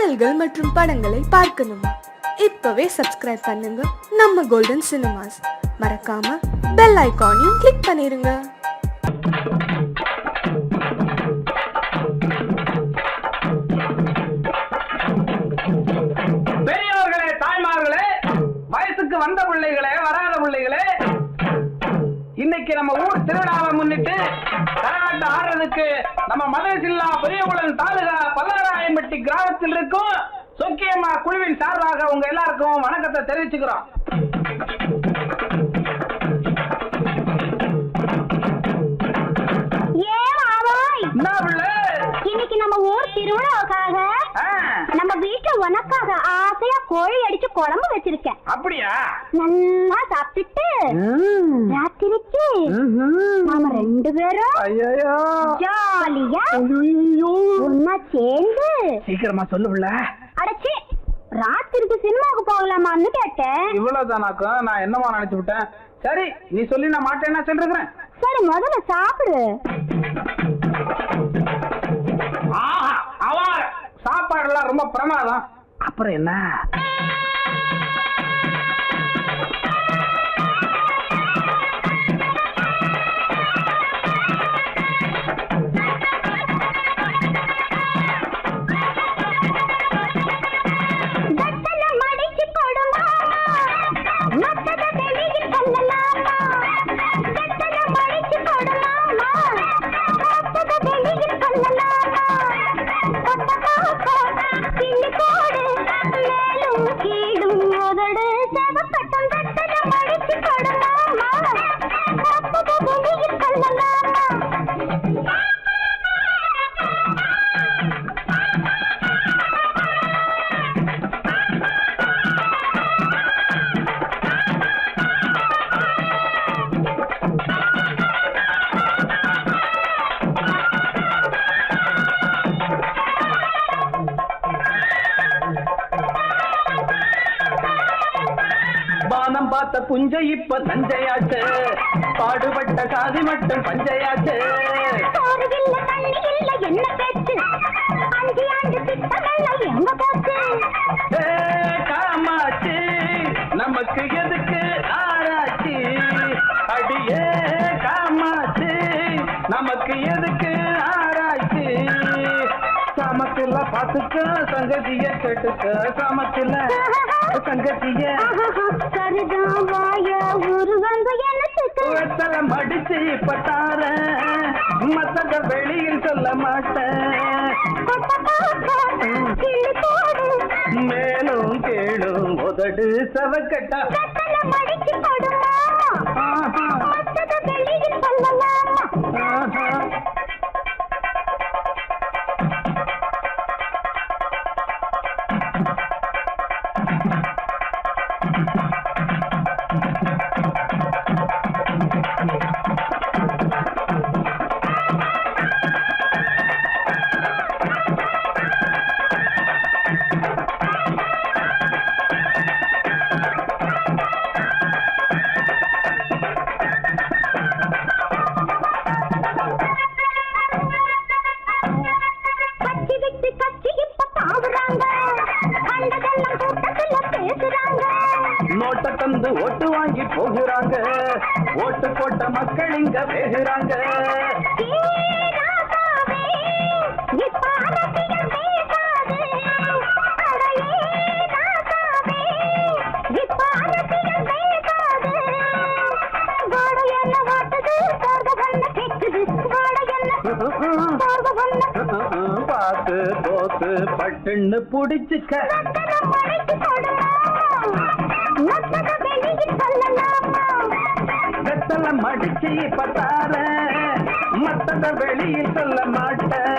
பாடல்கள் மற்றும் படங்களை பார்க்கணுமா? இப்பவே சப்ஸ்கிரைப் பண்ணுங்க நம்ம கோல்டன் சினிமாஸ். மறக்காம பெல் ஐகானையும் கிளிக் பண்ணிருங்க. பெரியவர்களே, தாய்மார்களே, வயசுக்கு வந்த பிள்ளைகளே, வராத பிள்ளைகளே, இன்னைக்கு நம்ம ஊர் திருவிழாவை முன்னிட்டு கரகாட்டம் ஆடுறதுக்கு நம்ம மதுரை ஜில்லா பெரியகுளம் தாலுகா பல்லாராயம்பட்டி கிராமத்தில் இருக்கும் சொக்கியம்மா குழுவின் சார்பாக உங்க எல்லாருக்கும் வணக்கத்தை தெரிவிச்சுக்கிறோம். இன்னைக்கு நம்ம ஊர் திருவிழாவுக்காக நம்ம வீட்டுல உனக்காக ஆசையா கோழி அடிச்சு குழம்பு வச்சிருக்கேன். அப்படியா? நல்லா சாப்பிட்டுட்டு ராத்திரிக்கு நாம ரெண்டு பேரும் ஜாலியா ஒன்னா சேர்ந்து சீக்கிரமா சொல்லுவில்ல. அடைச்சி ராத்திரிக்கு சினிமாவுக்கு போகலாமான்னு கேட்டேன். இவ்வளவுதானாக்கா? நான் என்னமா நினைச்சு விட்டேன். சரி, நீ சொல்லி நான் மாட்டேன்னா சொல்றேன். சரி, முதல்ல சாப்பிடு. சாப்பாடுலாம் ரொம்ப பிரமாதம். அப்புறம் என்ன? பானம் பார்த்த புஞ்ச இப்ப தஞ்சையாச்சு, பாடுபட்ட காதி மட்டும் பஞ்சையாச்சு. காமாச்சு நமக்கு எதுக்கு ஆராய்ச்சி? அடியே காமாச்சு நமக்கு எதுக்கு ஆராய்ச்சி? சமத்துல பாத்துக்க சங்கதிய கேட்டுக்க, சமத்துல சங்கதிய மடிச்சு பட்டார மத்தத வெளியில் சொல்ல மாட்டேன். மேலும் கேளும் உதடு சவக்கட்டா நோட்ட தந்து ஓட்டு வாங்கி போகிறாங்க, ஓட்டு போட்ட மக்கள் இங்க பேசுறாங்க. பாத்து போத்து பட்டுன்னு புடிச்சுக்க, வெத்தல மடிச்சு பத்தார மத்தத வெளியில் சொல்ல மாட்டேன்.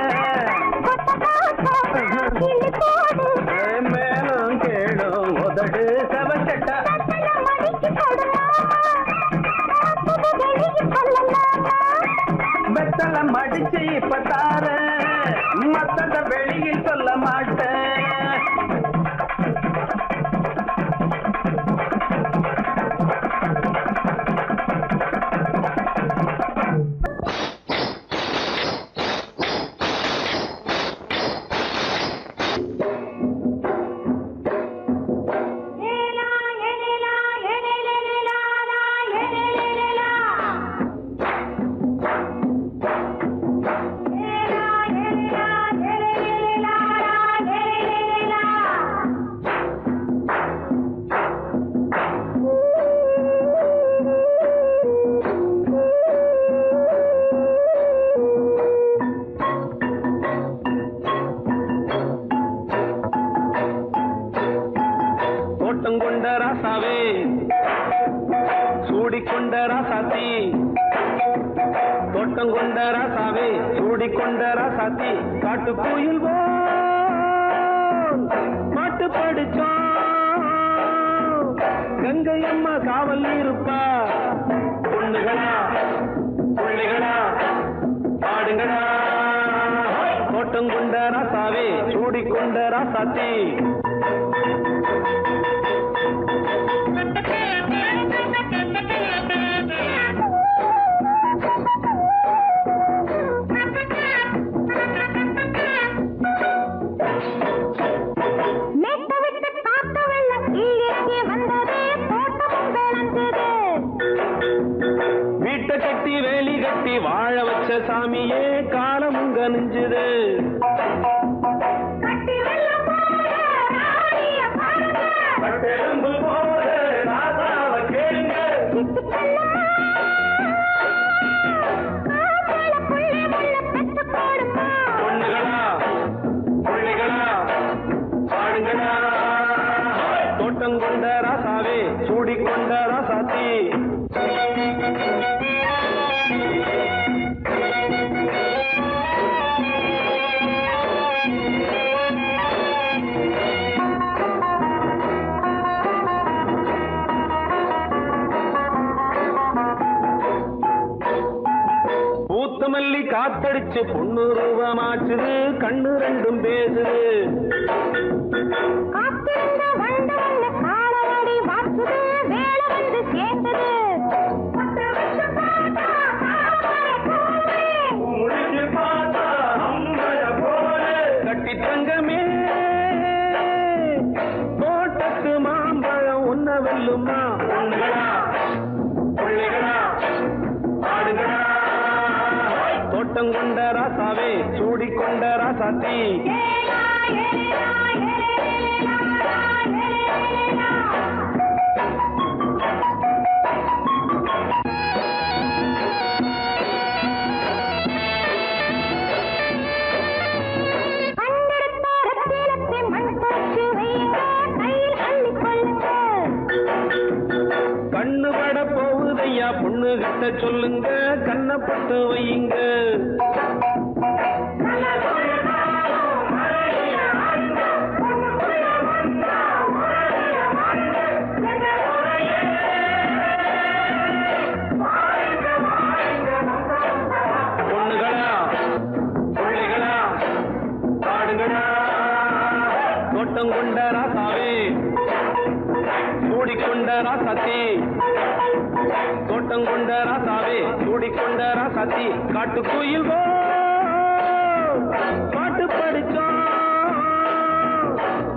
மேலும் கேளும் உதடு சவக்கட்டா வெத்தல மடிச்சு பத்தார மத்தத வெளியில் சொல்ல மாட்டேன். ராசாவே சூடிக்கொண்ட ராசாத்தி தோட்டம் கொண்ட ராசாவே சூடிக்கொண்ட ராசாத்தி காட்டு கோயில் பாட்டு படிச்சோம் கங்கை அம்மா காவல் இருப்பா பொண்ணுகளா பிள்ளைகளா பாடுங்களா தோட்டம் கொண்ட ராசாவே சூடிக்கொண்ட ராசாத்தி வீட்டை கட்டி வேலி கட்டி வாழ வச்ச சாமியே காலமும் கனிஞ்சுது பொண்ணுகளா பிள்ளைகளா பாடுங்களா தோட்டம் கொண்ட ராசாவே சூடிக்கொண்ட ராசாத்தி பூத்தமல்லி காத்தடிச்சு பொண்ணு ரூபமாச்சுது கண்ணு ரெண்டும் பேசுது கட்டி தங்கமே தோட்டத்து மாம்பழம் உன்ன வெல்லுமா பொண்ணுகளா பிள்ளைகளா பாடுங்களா தோட்டம் கொண்ட ராசாவே சூடிக்கொண்ட ராசாத்தி கண்ணு பட போகுதையா பொண்ணு கிட்ட சொல்லுங்க கண்ணப்பட்டு வையுங்க பொண்ணுகளா பிள்ளைகளா பாடுங்களா தோட்டம் கொண்ட ராசாவே சூடிக்கொண்ட ராசாத்தி தோட்டம் கொண்ட ராசாவே சூடிக்கொண்ட ராசாத்தி காட்டு கோயில் பாட்டு படிச்சோம்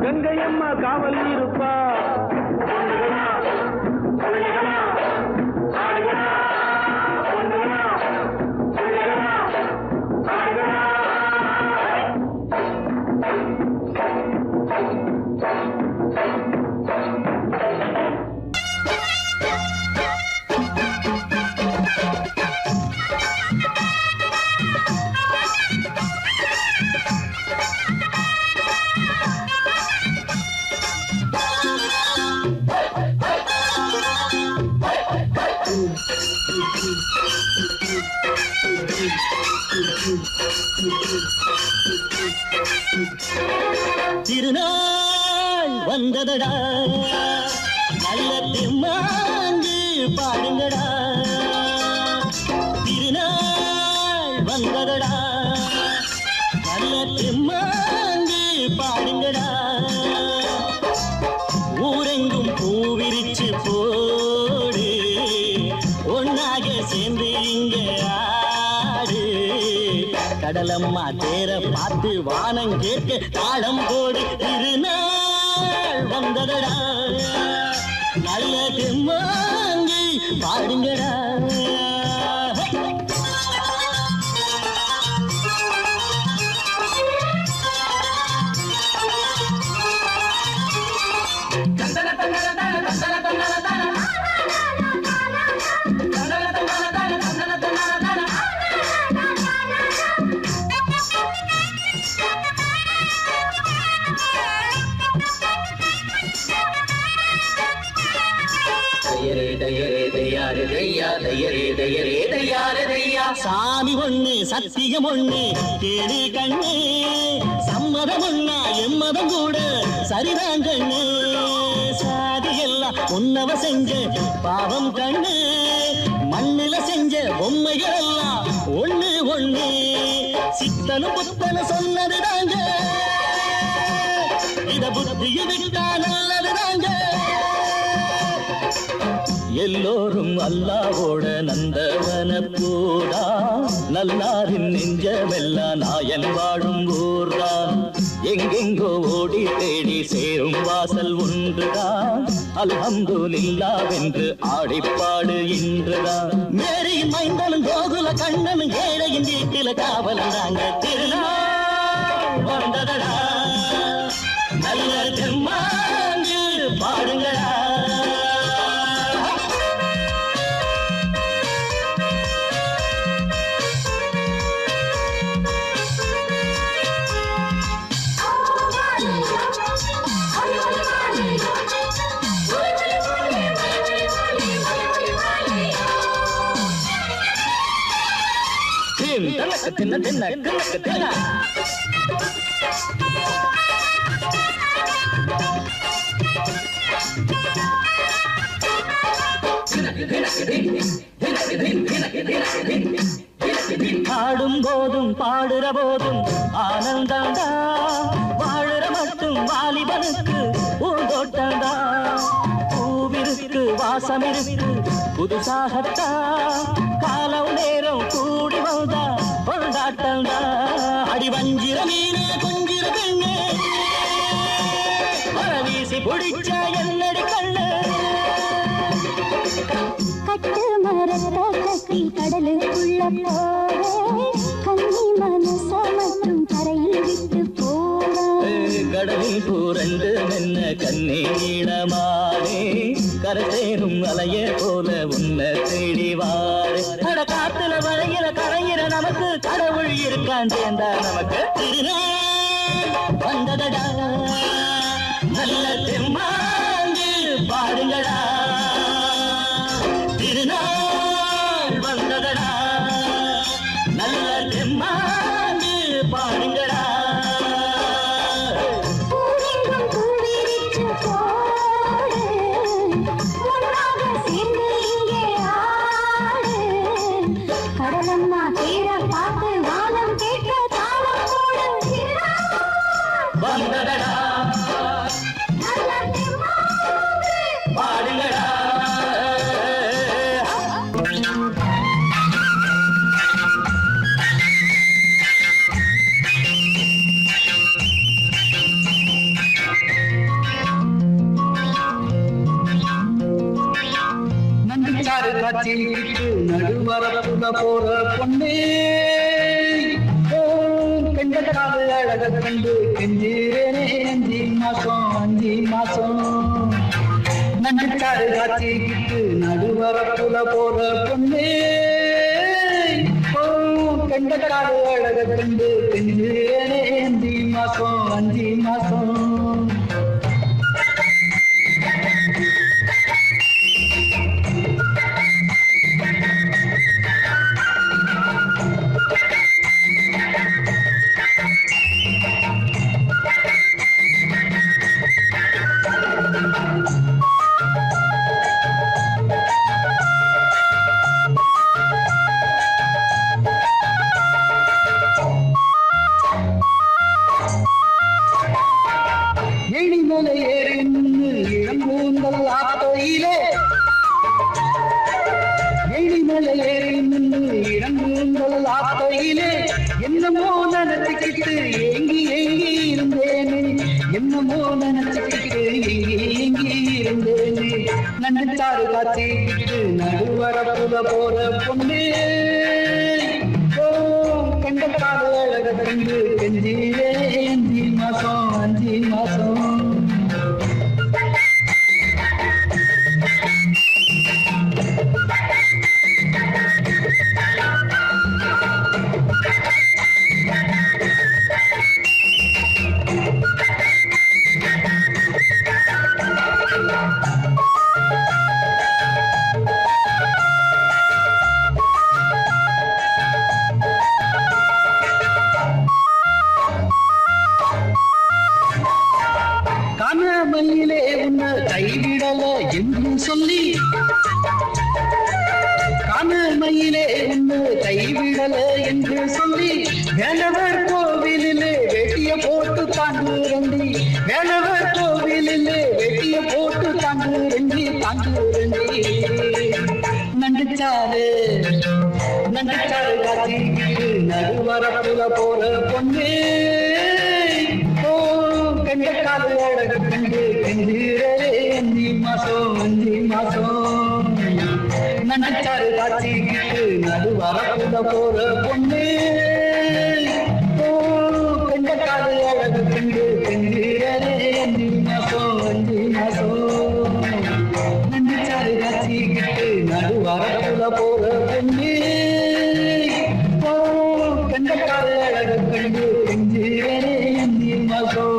கங்கை அம்மா காவல் இருப்பா பொண்ணுகளா பிள்ளைகளா பாடுகளா பொண்ணுகளா பிள்ளைகளா பாடுகளா திருநாள் வந்ததடா நல்ல திம்மாங்கு பாடுங்கடா திருநாள் வந்ததடா நல்ல திம்மாங்கு பாடுங்கடா ஊரெங்கும் பூவிரிச்சு போடு ஒன்னாக சேர்ந்து இங்க ஆடு கடலம்மா தேர பார்த்து வானம் கேட்க தாளம் போடு திருநாள் வந்ததடா நல்ல திம்மாங்கி பாடுங்கடா சாமி ஒண்ணு சத்தியம் ஒண்ணு கேடு கண்ணு சம்மதம் ஒண்ணா எம்மதம் கூட சரிதான் கண்ணு சாதி எல்லாம் உன்னவ செஞ்ச பாவம் கண்ணு மண்ணுல செஞ்ச பொம்மைகள் எல்லாம் ஒண்ணு ஒண்ணு சித்தனு புத்தனு சொன்னது தாங்க இத புத்திய விட்டா நல்லது தாங்க எல்லோரும் அல்லாவோட நந்தவன பூரா நல்லாரின் நெஞ்சமெல்லாம் நாயன் வாழும் ஊர்தான் எங்கெங்கோ ஓடி தேடி சேரும் வாசல் ஒன்றுதான் அல்ஹம்துலில்லாஹ்வென்று ஆடிப்பாடு இன்றுதான் மேரியின் மைந்தனும் கோகுல கண்ணனும் ஏழையின் வீட்டில காவலன் தாங்க திருநாள் வந்ததடா நல்ல தெம்மாங்கு பாடுங்களா தின்ன தின்ன கிழக்கு தின்ன பாடும் போதும் பாடுற போதும் ஆனந்தந்தா வாழுற மட்டும் வாலிபனுக்கு பூந்தோட்டந்தா பூவிருக்கு வாசம் இருக்கு புதுசாகத்தா காலம் நேரம் கூடி வந்தா கொண்டாட்டந்தா அடி வஞ்சிர மீனே கொஞ்சிர பெண்ணே வீசி பிடிச்ச என்னடி கண்ணு கட்டு மரத்தை கட்டி கடலுக்குள்ள போவே கண்ணி மனச மற்றும் கரையில் விட்டு போவே கடலில் பூரண்டு மென்ன கண்ணீடமானே கரசேரும் அலைய போல உன்னை தேடி வாரே அட காத்துல வளையில கரையிற நமக்கு கடவுள் இருக்கான் சேர்ந்தா நமக்கு வந்ததடா நல்ல தெம்மாங்கு பாடுங்கடா திருநாள் வந்ததடா நல்ல தெம்மாங்கு பாடுங்கடா கடலம்மா தீர பார்த்து வானம் கேட்க தாளம் போடு வந்ததடா பாடுங்கடா நம்பிச்சாறு காட்சிக்கு நடுவரப்புல போற பொண்ணே கண்டக்காது அழக கண்டு கெஞ்சிரேனே 5 மாசம் நம்பிச்சாறு காட்சிக்கு நடுவரப்புல போற பொண்ணே கண்டக்காது அழக கண்டு கெஞ்சிரேனே 5 மாசம் எழிமலை ஏறி இளம்பூந்தல் ஆத்தையிலே எழிமலை ஏறி இளம்பூந்தல் ஆத்தையிலே என்னமோ நினைச்சுக்கிட்டு ஏங்கி இருந்தேனே என்னமோ நினைச்சுக்கிட்டு ஏங்கி இருந்தேனே நன்றாறு காட்சிக்கிட்டு நடுவரப்புல போற பொண்ணே கண்ட கால அழக கண்டு கெஞ்சிலே 5 மாசம் மயிலே உன்னை கைவிடல என்று சொல்லி காணல் மயிலே உன்னை கைவிடல என்று சொல்லி வேலவர் கோவிலிலே வெட்டிய போட்டு தாங்கு ரெண்டி வேலவர் கோவிலிலே வெட்டிய போட்டு தாங்கு ரெண்டி நண்டுச்சாரு காட்சிக்கு நடுவரப்புல போற பொண்ணு ஓ கண்டக்கால அழகு கண்டு கெஞ்சிரே அந்தி மாசம் நண்டுச்சாரு காட்சிக்கு நடுவரப்புல போற பொண்ணு ஓ கண்டக்கால அழகு கண்டு கெஞ்சிரே அந்தி மாசம் நண்டுச்சாரு காட்சிக்கு நடுவரப்புல போற பொண்ணு ஓ கண்டக்கால அழகு கண்டு கெஞ்சிரே அந்தி மாசம்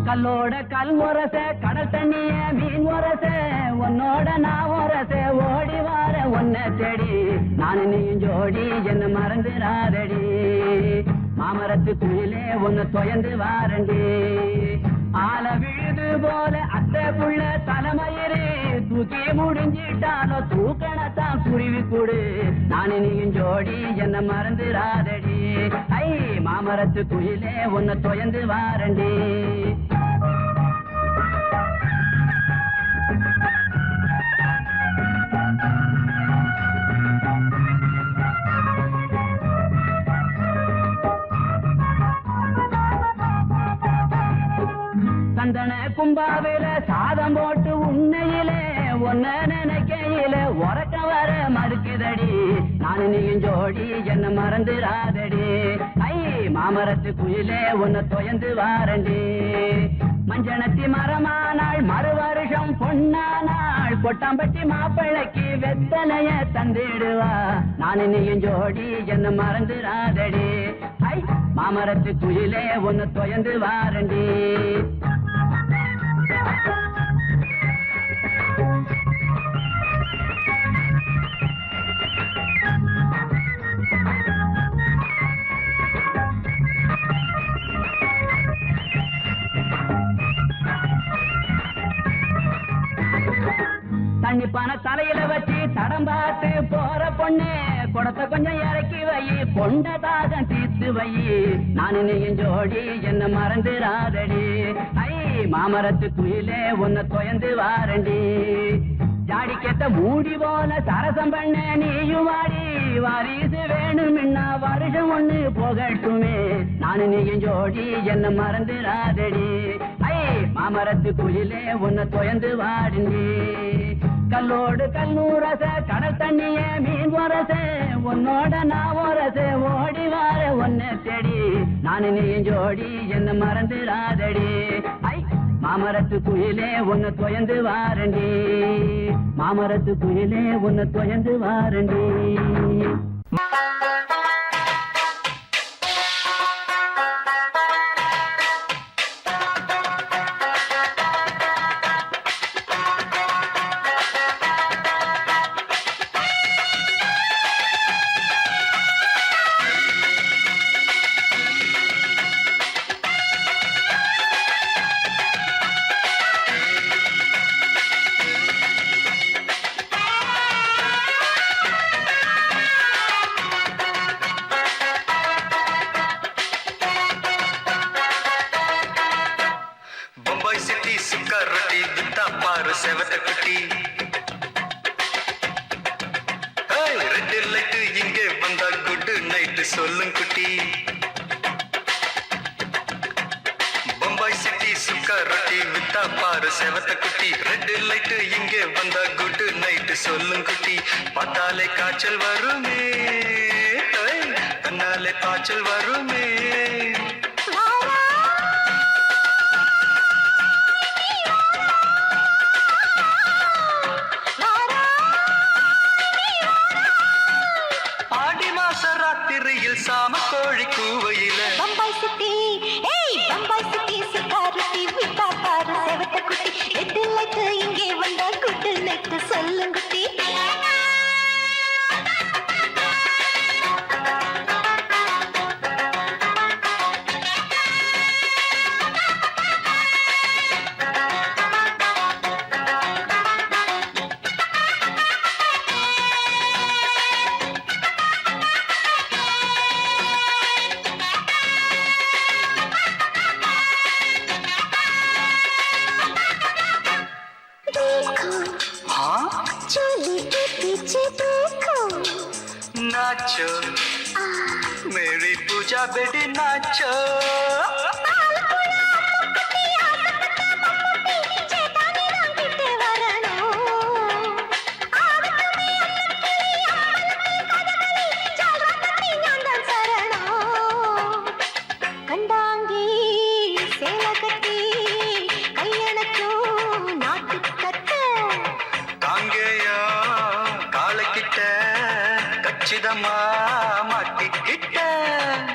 கல்லோட கல் முரச கடல் தண்ணிய மீன் முரச உன்னோட நான் முரச ஓடி வார உன்னை தேடி நான் நீயும் ஜோடி என்ன மறந்துடாதடி மாமரத்து குயிலே உன்னை தொயந்து வாரண்டி ஆல விழுது போல அத்தை புள்ள தலைமயிறு தூக்கி முடிஞ்சிட்டாலோ தூக்கணத்தான் குருவி கூடு நான் நீயும் ஜோடி என்ன மறந்துடாதடி ஐ மாமரத்து குயிலே உன்னை தொயந்து வாரண்டி சந்தன கும்பாவில சாதம் போட்டு உன்னையிலே ஒன்ன நினைக்கையில உறக்க வர மறுக்குதடி நான் நீயும் ஜோடி என்ன மறந்துடாதடி ஐ மாமரத்து குயிலே உன்னை தொயந்து வாரண்டி மஞ்சனத்தி மரமானாள் மறு வருஷம் பொன்னானாள் கொட்டாம்பட்டி மாப்பிள்ளைக்கு வெத்தலைய தந்திடுவா நான் நீயும் ஜோடி என்ன மறந்துடாதடி ஐ மாமரத்து குயிலே உன்னை தொயந்து வாரண்டி தண்ணி பானை தலையில வச்சு தடம் பார்த்து போற பொண்ணு குடத்தை கொஞ்சம் இறக்கி வை கொண்ட தாகம் தீர்த்து வை நான் நீயும் ஜோடி என்ன மறந்துடாதடி ஐ மாமரத்து குயிலே உன்னை தொயந்து வாரண்டி ஜாடிக்கேத்த மூடி போல சரசம் பண்ண நீயும் வாடி வாரிசு வேணும்னா வருஷம் ஒண்ணு போகட்டுமே நான் நீயும் ஜோடி என்ன மறந்துடாதடி ஐ மாமரத்து குயிலே உன்னை தொயந்து வாடிண்டி கல்லோடு கல்லூரச கடல் தண்ணிய மீன் வரச உன்னோட நான் வரச ஓடி வார ஒன்ன தேடி நான் நீயும் ஜோடி என்ன மறந்துடாதடி ஐ மாமரத்து குயிலே உன்னை தொயந்து வாரண்டி மாமரத்து குயிலே உன்னை தொயந்து வாரண்டி செவத்த குட்டி ரெண்டு லைட்டு இங்கே வந்தா குட் நைட்டு சொல்லும் குட்டி பம்பாய் சிட்டி சுக்கா ரொட்டி வித்தா பாரு செவத்த குட்டி ரெண்டு லைட்டு இங்கே வந்தா குட் நைட்டு சொல்லும் குட்டி பார்த்தாலே காய்ச்சல் வருமே கண்ணாலே காய்ச்சல் வருமே சாம கோழி கூவையில பம்பாய் சிட்டி ஏய் नाचो मेरी पूजा बेटी नाचो கண்டாங்கி சேல கட்டி கையணக்கோ நாட்டு கட்ட காங்கேயா காலக்கிட்ட கச்சிதமா மாட்டிக்கிட்ட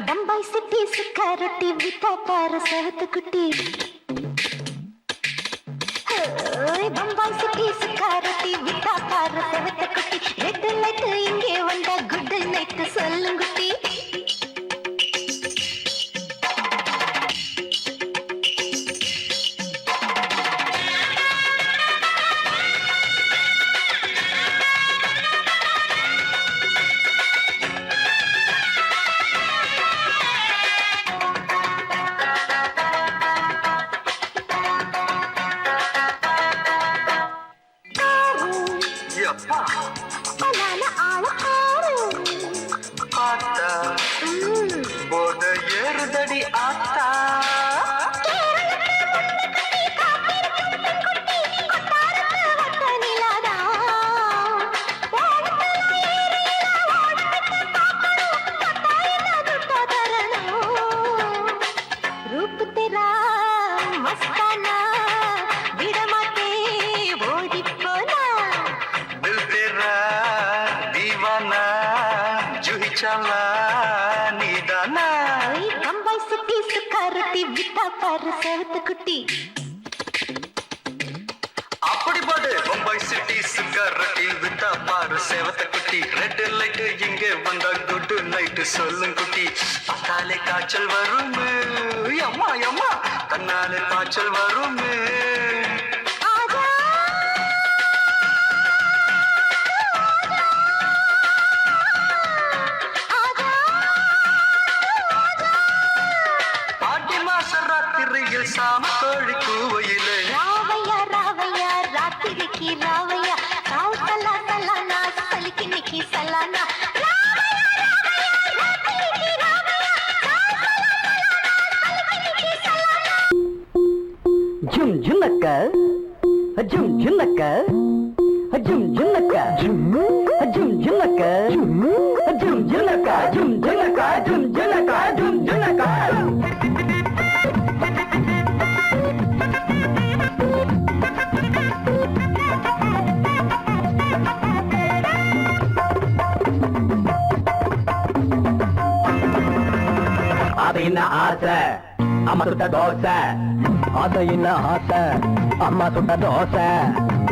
பம்பாய் சிட்டி சுக்கா ரொட்டி விட்டா பாரு செவத்து குட்டி பம்பாய் சிட்டி சுக்கா ரொட்டி விட்டா பாரு செவத்து குட்டி ரெட் லைட் இங்கே வந்தா குட் நைட் சொல்லுங்குட்டி எப்பா பலான ஆள ஆறு பார்த்தா போத ஏறுதடி ஆத்தா रूप तेरा मस्ताना विडमाते ओडी पोना दिल तेरा दीवाना जूही चला नीदाना ओई बम्बई सिटी सुकारुती विटा पर सेवत कुटी அப்படி பாடு பம்பாய் சிட்டி சுக்கரட்டி வித்தா பாரு சேவத்த குட்டி ரெட் லைட் இங்கே வந்தா குட் நைட் சொல்லும் குட்டி பார்த்தாலே காய்ச்சல் வரும் அம்மா அம்மா கண்ணாலே காய்ச்சல் வரும் आजा आजा ஆடி மாச ராத்திரியில் சாம கோழி கூவையிலே रावैया रावैया रात्रि की रावैया साव सला सलाना सलकी निकी सलाना झुम झुनक झुम झुनक झुम झुनक झुम झुनक झुम झुनक झुम झुनक झुम झुनक झुम झुनक அது என்ன ஆசை அம்மா சுட்ட தோசை அது என்ன ஆசை அம்மா சுட்ட தோசை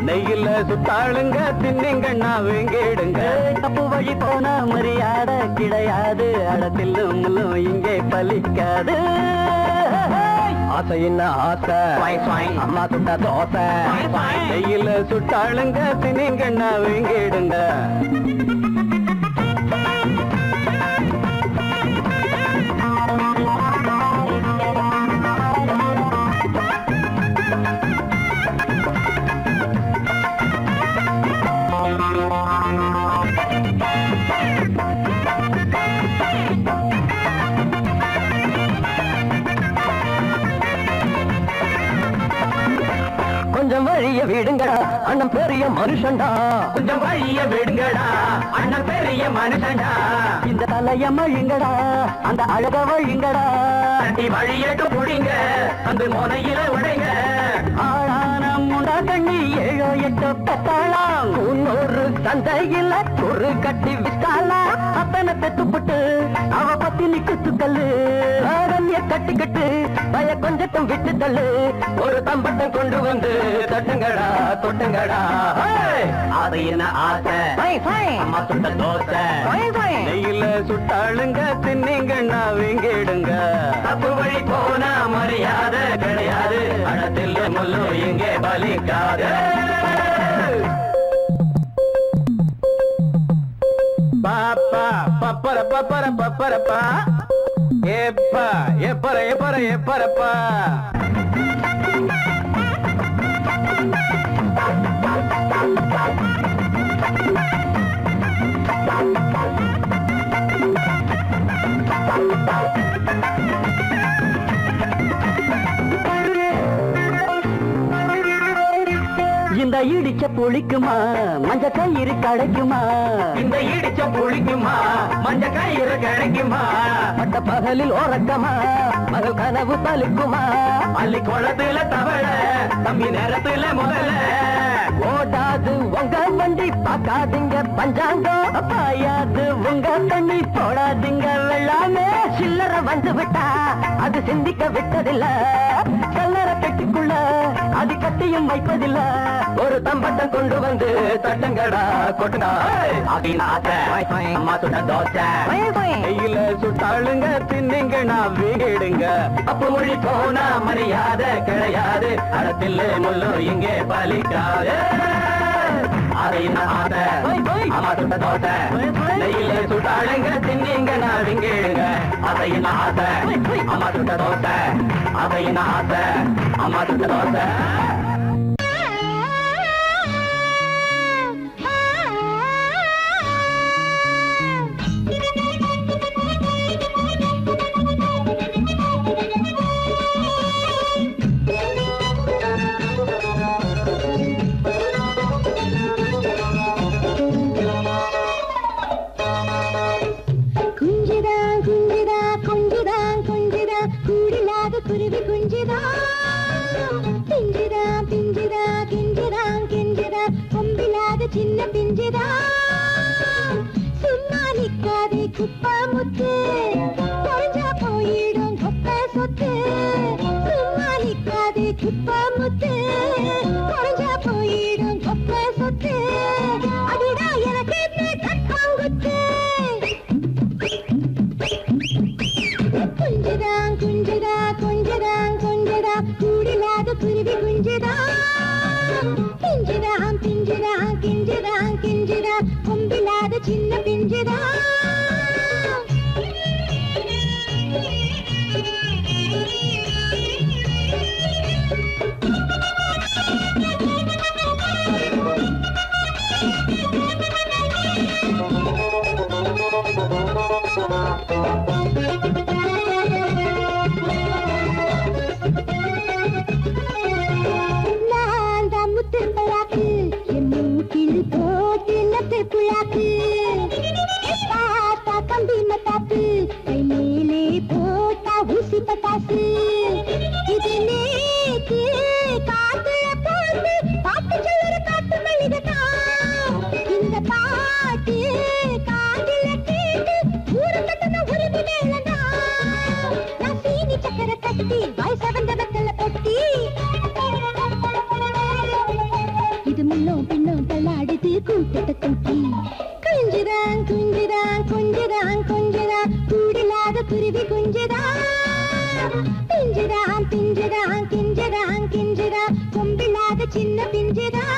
நெய்யில சுட்டாளுங்க தின்னிங்கண்ணா வெங்கிடுங்க தப்பு வழி போன மரியாதை கிடையாது அடத்தில்லும் முள்ளும் இங்கே பலிக்காது ஆசை என்ன ஆசை அம்மா சுட்ட தோசை நெய்யில சுட்டாளுங்க தின்னிங்கண்ணா வெங்கிடுங்க கொஞ்சம் வழிய விடுங்கடா அண்ணன் பெரிய மனுஷன்டா கொஞ்சம் வழிய விடுங்கடா அண்ணன் பெரிய மனுஷன்டா இந்த தலைய மழிங்கடா அந்த அழக வழிங்கடா தட்டி வழியட்டு புடிங்க அந்த முனையில உடைங்க ஆளான முண்டா கண்ணி 7 8 பத்தாளாம் இன்னொரு சந்தையில ஒரு கட்டி வித்தாளா அப்பனை பெத்துப்பட்டு அவ பத்தி நிக்குத்துக்கல்லு ஆரண்ய கட்டிக்கிட்டு பய கொஞ்சட்டும் விட்டு தள்ளு ஒரு தம்பட்டம் கொண்டு வந்து தட்டுங்கடா தொட்டுங்கடா அது என்ன ஆசை அம்மா சுட்ட தோசை நெய்யில சுட்டாளுங்க தின்னிங்கண்ணா வெங்கிடுங்க தப்பு வழி போனா மரியாதை கிடையாது அடத்தில் முள்ளு இங்கே பலிக்காது பாப்பா பப்பர பப்பர பப்பரப்பா எப்பா எப்பர எப்பர எப்பரப்பா இந்த இடிச்ச புளிக்குமா மஞ்ச கயிறு கிடைக்குமா இந்த இடிச்ச புளிக்குமா மஞ்ச கயிறு கிடைக்குமா பட்ட பகலில் ஓரக்கமா மகள் கனவு பலிக்குமா அள்ளி குளத்துல தவள தம்பி நேரத்துல முதல்ல ஓடாது உங்க வண்டி பார்க்காதீங்க பஞ்சாங்கம் பாயாது உங்க தண்ணி போடாதீங்க வெள்ளாமே சில்லற வந்து விட்டா அது சிந்திக்க விட்டதில்ல கல்லற பெட்டிக்குள்ள அது கட்டியும் வைப்பதில்ல ஒரு தம்பட்டம் கொண்டு வந்து தட்டங்கடா கொட்டுனா அம்மா சுட்ட தோசை கையில சுட்டாளுங்க தின்னுங்க நான் வீடுங்க அப்ப மொழி போனா மரியாதை கிடையாது அடத்தில் முள்ளு இங்கே பலிக்காது அம்மா சுட்ட தோசை கையில சுட்டாளுங்க தின்னுங்க நான் வீடுங்க அதையின் ஆசை அம்மா சுட்ட தோசை அதையின் ஆசை அம்மா சுட்ட தோசை குருவி குஞ்சிதா பிஞ்சிதா பிஞ்சிதா கிஞ்சிதா கிஞ்சிதா கொம்பிலாத சின்ன பிஞ்சிதா சும்மா நிக்காதே குப்பா முத்து தொலைஞ்சா போயிடும் கொப்ப சொத்து சும்மா நிக்காதே குப்பா முத்து தொலைஞ்சா போயிடும் கொப்ப சொத்து அடிடா எனக்கு கட்டாங்குத்து குஞ்சிதான் குஞ்சிதா கொஞ்சதான் கொஞ்சதா கூடிலாத குருவி குஞ்சிதா பிஞ்சிதா பிஞ்சிதா கிஞ்சிதா கிஞ்சிதா கொம்பிலாத சின்ன பிஞ்சிதா இது முன்னும் பின்னும் தள்ளாடுது கூட்டத்தை தூக்கி குஞ்சுதான் குஞ்சுதான் குஞ்சுதான் குஞ்சுதான் கூடிலாத குருவி குஞ்சுதான் பிஞ்சுதான் பிஞ்சுதான் கிஞ்சுதான் கிஞ்சுதான் கொம்பிலாத சின்ன பிஞ்சுதான்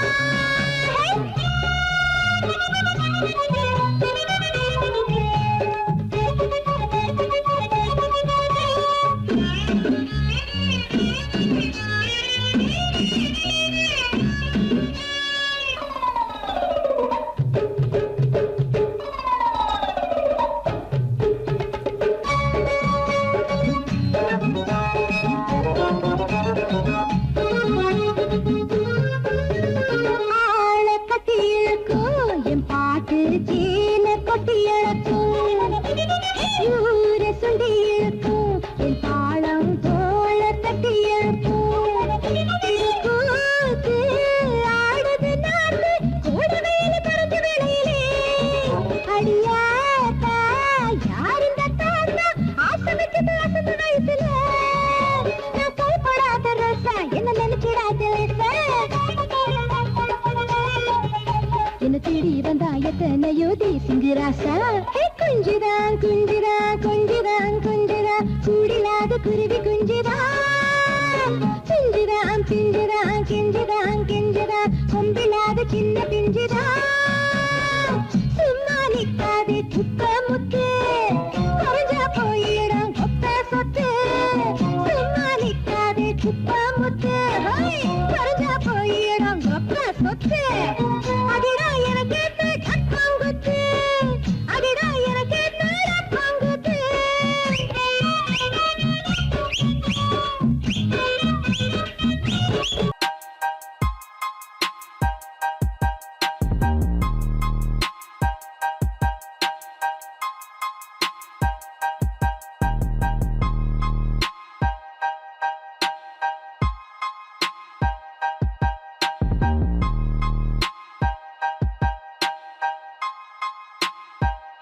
குஞ்சுதான் குஞ்சுதான் குஞ்சுதான் குஞ்சுதான் கூடிலாத குருவி குஞ்சுதான் பிஞ்சுதான் பிஞ்சுதான் கிஞ்சுதான் கிஞ்சுதான் கொம்பிலாத சின்ன பிஞ்சுதான் சும்மா நிக்காதே குப்ப முத்து